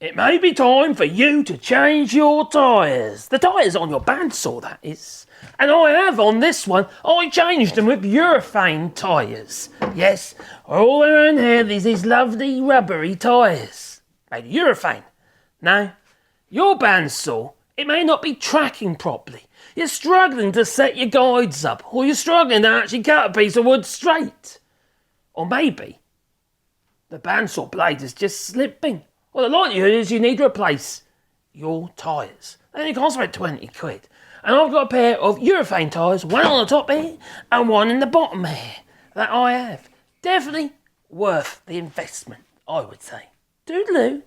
It may be time for you to change your tyres. The tyres on your bandsaw, that is. And I have on this one. I changed them with urethane tyres. Yes, all around here there's these lovely rubbery tyres made of urethane. Now, your bandsaw, it may not be tracking properly. You're struggling to set your guides up, or you're struggling to actually cut a piece of wood straight. Or maybe the bandsaw blade is just slipping. Well, the likelihood is you need to replace your tyres. They only cost about 20 quid. And I've got a pair of urethane tyres, one on the top here and one in the bottom here, that I have. Definitely worth the investment, I would say. Toodaloo.